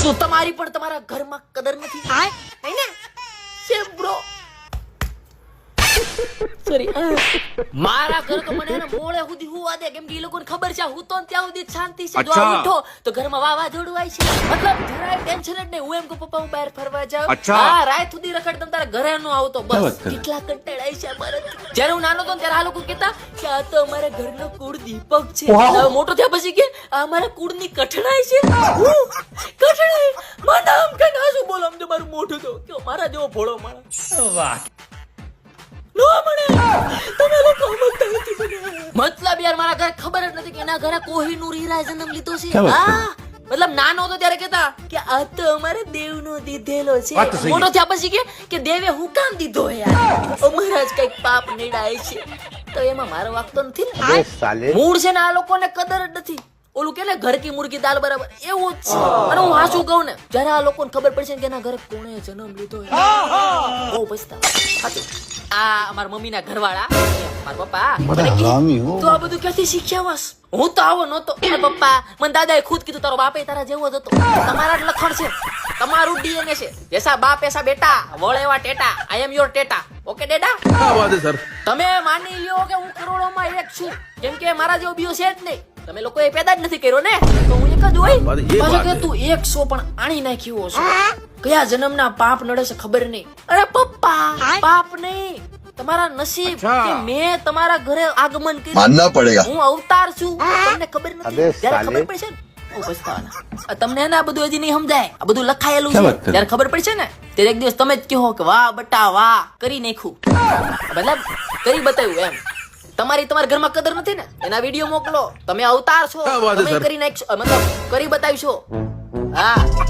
શું તમારી પણ તમારા ઘરમાં કદર નથી? નહીં ને? Same bro. સોરી. મારા ઘર તો મને ને મોળે સુધી હુવા દે, કેમ કે ઈ લોકોને ખબર છે હું તો ત્યાં સુધી શાંતિ છે. જો આ ઉઠો તો ઘરમાં વાવાઝોડું આવી છે. મતલબ જરાય ટેન્શન જ નહીં. હું એમ કહું પપ્પા હું બહાર ફરવા જાઉં. હા, રાત સુધી રખડ તમ તારા ઘરે નો આવતો. બસ કેટલા કંટાળાય છે મારે. જ્યારે હું નાનો હતો ત્યારે આ લોકો કહેતા કે આ તો અમારા ઘરનો કુળ દીપક છે. હવે મોટો થયા પછી કે આ અમારા કુળની કઠણાઈ છે. કઠણાઈ મારા નામ કે ના શું બોલો, અમને મારું મોઢું તો કે મારા જેવો ભોળો માણસ. વાહ. નો મળે. તમે લોકો સમજતા નથી મને. મતલબ યાર મારા ઘરે ખબર જ નથી કે એના ઘરે કોહિનૂર હીરા જન્મ લીધો છે. હા, મતલબ નાનો હતો ત્યારે કહેતા કે આ તો અમારે દેવનો દીધેલો છે. મોટો થયા પછી કે દેવે હું કામ દીધો યાર, અમારા જ કઈક પાપ નીડાય છે. તો એમાં મારો વાંક તો નથી ને. મૂળ છે ને આ લોકોને કદર જ નથી. ઓલું કે ને ઘર કી મુર્ગી દાલ બરાબર એવું જ છે. અને હું હાચું કહું ને, જ્યારે આ લોકોને ખબર પડશે કે એના ઘરે કોણે જન્મ લીધો બહુ પછતાવા. સાચું. આ અમારા મમ્મીના ઘરવાળા મારા પપ્પા મને કે તું આ બધું ક્યાંથી શીખ્યા વાસ? હું તો આવો નહોતો. પપ્પા મને દાદાએ ખુદ કીધું તારો બાપે તારા જેવો જ હતો. તમારા જ લખણ છે, તમારું ડીએનએ છે. જેસા બાપ એસા બેટા, વળ એવા ટેટા. આઈ એમ યોર ટેટા. ઓકે ડેડા? क्या बात है सर? તમે માની લ્યો કે હું કરોડોમાં એક છું, કેમ કે મારા જેવો બીજો છે જ નહીં. તમે લોકો એ પેદા જ નથી કર્યો ને, તો હું એક જ હોય. પાછો કે તું 100 પણ આણી નાખ્યો છો. કયા જન્મના પાપ નડે છે ખબર નહીં. અરે પપ્પા, પાપ નહીં, તમારા નસીબ કે મેં તમારા ઘરે આગમન કર્યું. માનના પડેગા. હું અવતાર છું, તમને ખબર નથી. જ્યારે ખબર પડશે ને બહુ પછતાવાના. તમને ને આ બધું હજી નહીં સમજાય. આ બધું લખાયેલું છે. જ્યારે ખબર પડશે ને ત્યારે એક દિવસ તમે જ કહો કે વાહ બટા વાહ, કરી નાખ્યું. મતલબ કરી બતાવ્યું એમ. તમારા ઘરમાં કદર નથી ને, એના વિડીયો મોકલો. તમે અવતાર છો, તમે કરી નાખશો, મતલબ કરી બતાવશો. હા.